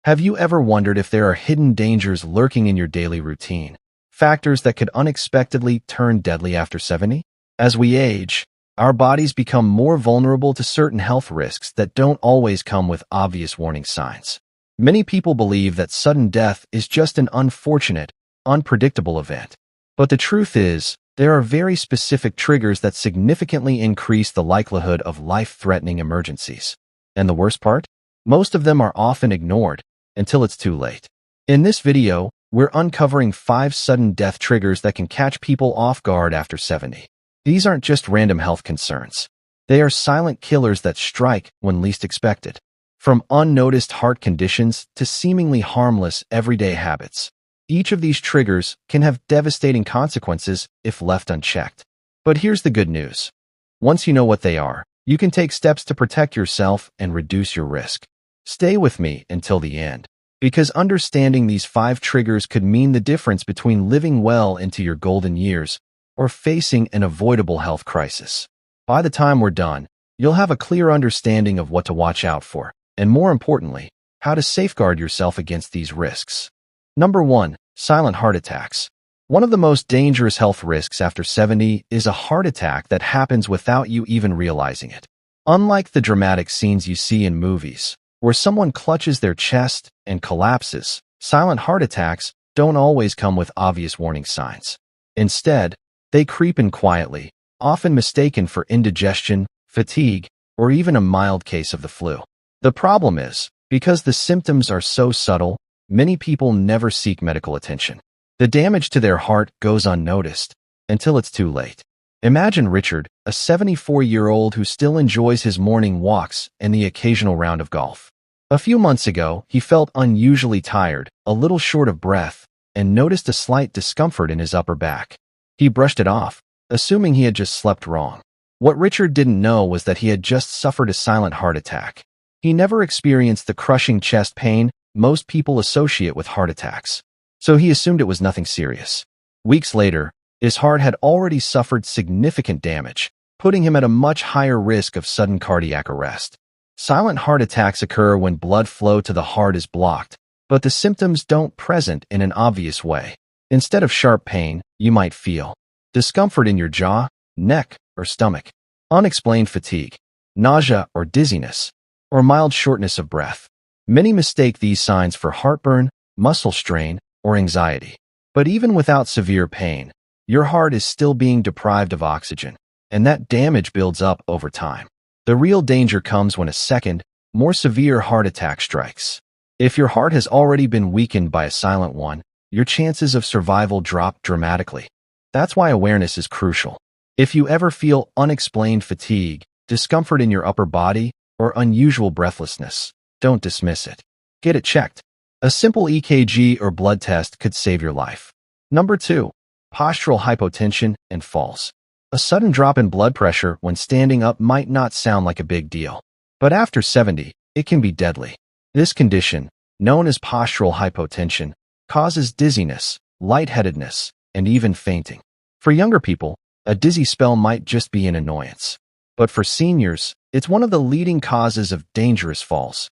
Have you ever wondered if there are hidden dangers lurking in your daily routine? Factors that could unexpectedly turn deadly after 70? As we age, our bodies become more vulnerable to certain health risks that don't always come with obvious warning signs. Many people believe that sudden death is just an unfortunate, unpredictable event. But the truth is, there are very specific triggers that significantly increase the likelihood of life-threatening emergencies. And the worst part? Most of them are often ignored until it's too late. In this video, we're uncovering 5 sudden death triggers that can catch people off guard after 70. These aren't just random health concerns. They are silent killers that strike when least expected. From unnoticed heart conditions to seemingly harmless everyday habits, each of these triggers can have devastating consequences if left unchecked. But here's the good news. Once you know what they are, you can take steps to protect yourself and reduce your risk. Stay with me until the end, because understanding these 5 triggers could mean the difference between living well into your golden years or facing an avoidable health crisis. By the time we're done, you'll have a clear understanding of what to watch out for, and more importantly, how to safeguard yourself against these risks. Number 1. Silent heart attacks. One of the most dangerous health risks after 70 is a heart attack that happens without you even realizing it. Unlike the dramatic scenes you see in movies, where someone clutches their chest and collapses, silent heart attacks don't always come with obvious warning signs. Instead, they creep in quietly, often mistaken for indigestion, fatigue, or even a mild case of the flu. The problem is, because the symptoms are so subtle, many people never seek medical attention. The damage to their heart goes unnoticed until it's too late. Imagine Richard, a 74-year-old who still enjoys his morning walks and the occasional round of golf. A few months ago, he felt unusually tired, a little short of breath, and noticed a slight discomfort in his upper back. He brushed it off, assuming he had just slept wrong. What Richard didn't know was that he had just suffered a silent heart attack. He never experienced the crushing chest pain most people associate with heart attacks, so he assumed it was nothing serious. Weeks later, his heart had already suffered significant damage, putting him at a much higher risk of sudden cardiac arrest. Silent heart attacks occur when blood flow to the heart is blocked, but the symptoms don't present in an obvious way. Instead of sharp pain, you might feel discomfort in your jaw, neck, or stomach, unexplained fatigue, nausea or dizziness, or mild shortness of breath. Many mistake these signs for heartburn, muscle strain, or anxiety. But even without severe pain, your heart is still being deprived of oxygen, and that damage builds up over time. The real danger comes when a second, more severe heart attack strikes. If your heart has already been weakened by a silent one, your chances of survival drop dramatically. That's why awareness is crucial. If you ever feel unexplained fatigue, discomfort in your upper body, or unusual breathlessness, don't dismiss it. Get it checked. A simple EKG or blood test could save your life. Number 2. Postural hypotension and falls. A sudden drop in blood pressure when standing up might not sound like a big deal, but after 70, it can be deadly. This condition, known as postural hypotension, causes dizziness, lightheadedness, and even fainting. For younger people, a dizzy spell might just be an annoyance. But for seniors, it's one of the leading causes of dangerous falls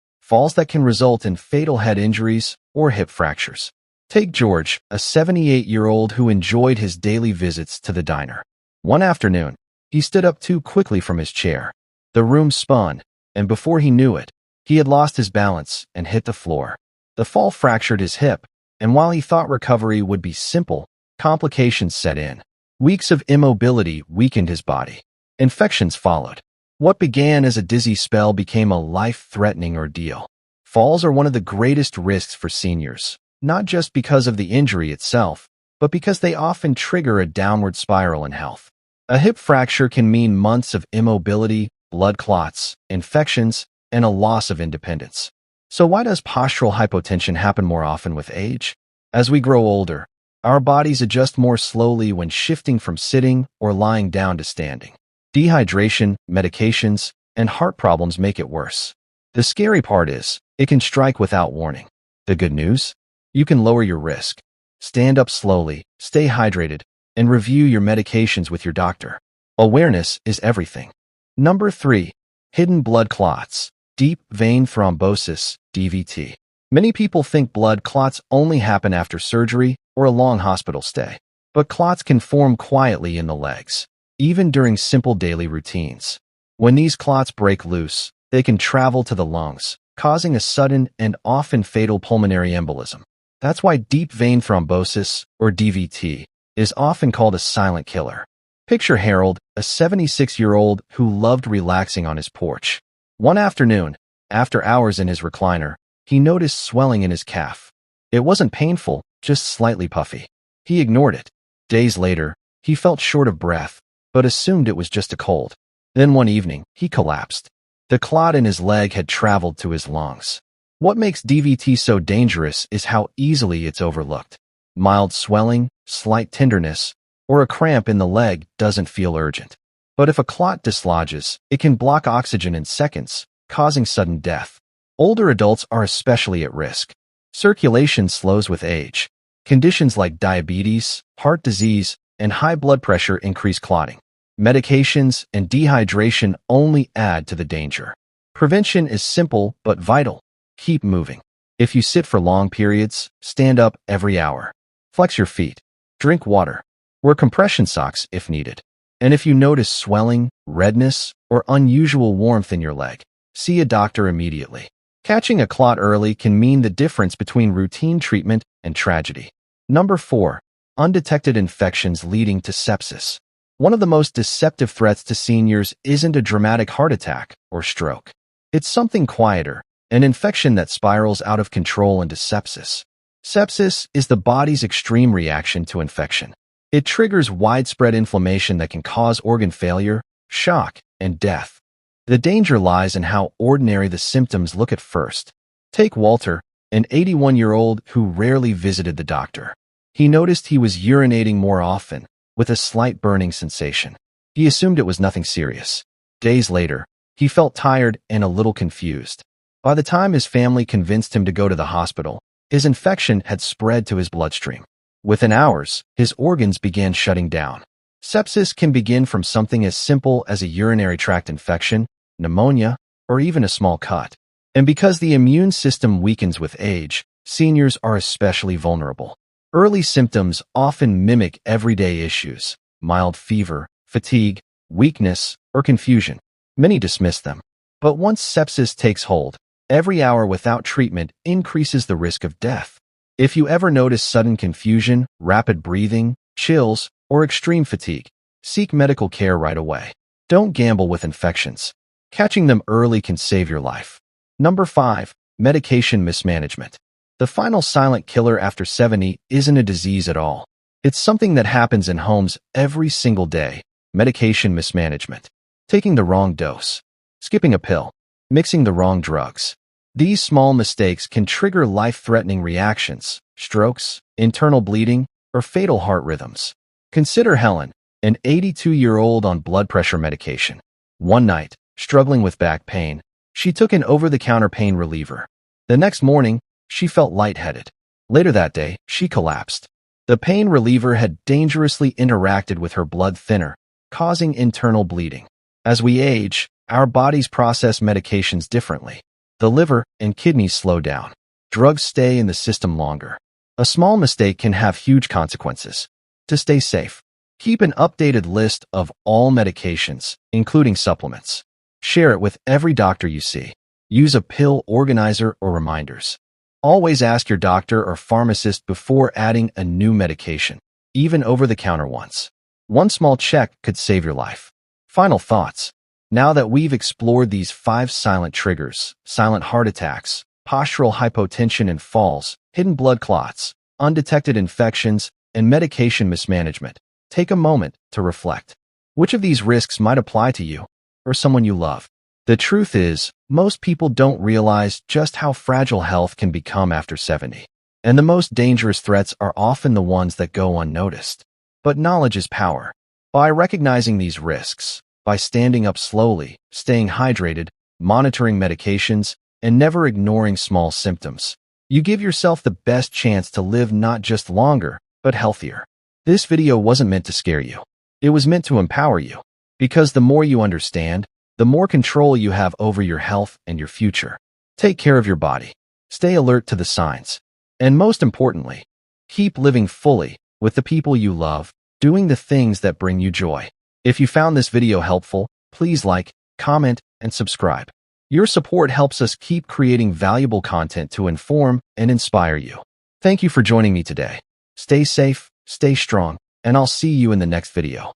that can result in fatal head injuries or hip fractures. Take George, a 78-year-old who enjoyed his daily visits to the diner. One afternoon, he stood up too quickly from his chair. The room spun, and before he knew it, he had lost his balance and hit the floor. The fall fractured his hip, and while he thought recovery would be simple, complications set in. Weeks of immobility weakened his body. Infections followed. What began as a dizzy spell became a life-threatening ordeal. Falls are one of the greatest risks for seniors, not just because of the injury itself, but because they often trigger a downward spiral in health. A hip fracture can mean months of immobility, blood clots, infections, and a loss of independence. So why does postural hypotension happen more often with age? As we grow older, our bodies adjust more slowly when shifting from sitting or lying down to standing. Dehydration, medications, and heart problems make it worse. The scary part is, it can strike without warning. The good news? You can lower your risk. Stand up slowly, stay hydrated, and review your medications with your doctor. Awareness is everything. Number 3. Hidden blood clots, deep vein thrombosis, DVT. Many people think blood clots only happen after surgery or a long hospital stay. But clots can form quietly in the legs, even during simple daily routines. When these clots break loose, they can travel to the lungs, causing a sudden and often fatal pulmonary embolism. That's why deep vein thrombosis, or DVT, is often called a silent killer. Picture Harold, a 76-year-old who loved relaxing on his porch. One afternoon, after hours in his recliner, he noticed swelling in his calf. It wasn't painful, just slightly puffy. He ignored it. Days later, he felt short of breath, but assumed it was just a cold. Then one evening, he collapsed. The clot in his leg had traveled to his lungs. What makes DVT so dangerous is how easily it's overlooked. Mild swelling, slight tenderness, or a cramp in the leg doesn't feel urgent. But if a clot dislodges, it can block oxygen in seconds, causing sudden death. Older adults are especially at risk. Circulation slows with age. Conditions like diabetes, heart disease, and high blood pressure increase clotting. Medications and dehydration only add to the danger. Prevention is simple but vital. Keep moving. If you sit for long periods, stand up every hour. Flex your feet. Drink water. Wear compression socks if needed. And if you notice swelling, redness, or unusual warmth in your leg, see a doctor immediately. Catching a clot early can mean the difference between routine treatment and tragedy. Number 4. Undetected infections leading to sepsis. One of the most deceptive threats to seniors isn't a dramatic heart attack or stroke. It's something quieter, an infection that spirals out of control into sepsis. Sepsis is the body's extreme reaction to infection. It triggers widespread inflammation that can cause organ failure, shock, and death. The danger lies in how ordinary the symptoms look at first. Take Walter, an 81-year-old who rarely visited the doctor. He noticed he was urinating more often, with a slight burning sensation. He assumed it was nothing serious. Days later, he felt tired and a little confused. By the time his family convinced him to go to the hospital, his infection had spread to his bloodstream. Within hours, his organs began shutting down. Sepsis can begin from something as simple as a urinary tract infection, pneumonia, or even a small cut. And because the immune system weakens with age, seniors are especially vulnerable. Early symptoms often mimic everyday issues: mild fever, fatigue, weakness, or confusion. Many dismiss them. But once sepsis takes hold, every hour without treatment increases the risk of death. If you ever notice sudden confusion, rapid breathing, chills, or extreme fatigue, seek medical care right away. Don't gamble with infections. Catching them early can save your life. Number 5. Medication mismanagement. The final silent killer after 70 isn't a disease at all. It's something that happens in homes every single day. Medication mismanagement. Taking the wrong dose. Skipping a pill. Mixing the wrong drugs. These small mistakes can trigger life-threatening reactions, strokes, internal bleeding, or fatal heart rhythms. Consider Helen, an 82-year-old on blood pressure medication. One night, struggling with back pain, she took an over-the-counter pain reliever. The next morning, she felt lightheaded. Later that day, she collapsed. The pain reliever had dangerously interacted with her blood thinner, causing internal bleeding. As we age, our bodies process medications differently. The liver and kidneys slow down. Drugs stay in the system longer. A small mistake can have huge consequences. To stay safe, keep an updated list of all medications, including supplements. Share it with every doctor you see. Use a pill organizer or reminders. Always ask your doctor or pharmacist before adding a new medication, even over-the-counter ones. One small check could save your life. Final thoughts. Now that we've explored these 5 silent triggers, silent heart attacks, postural hypotension and falls, hidden blood clots, undetected infections, and medication mismanagement, take a moment to reflect. Which of these risks might apply to you or someone you love? The truth is, most people don't realize just how fragile health can become after 70. And the most dangerous threats are often the ones that go unnoticed. But knowledge is power. By recognizing these risks, by standing up slowly, staying hydrated, monitoring medications, and never ignoring small symptoms, you give yourself the best chance to live not just longer, but healthier. This video wasn't meant to scare you. It was meant to empower you. Because the more you understand, the more control you have over your health and your future. Take care of your body. stay alert to the signs, and most importantly, keep living fully with the people you love, doing the things that bring you joy. If you found this video helpful, please like, comment, and subscribe. Your support helps us keep creating valuable content to inform and inspire you. Thank you for joining me today. Stay safe, stay strong, and I'll see you in the next video.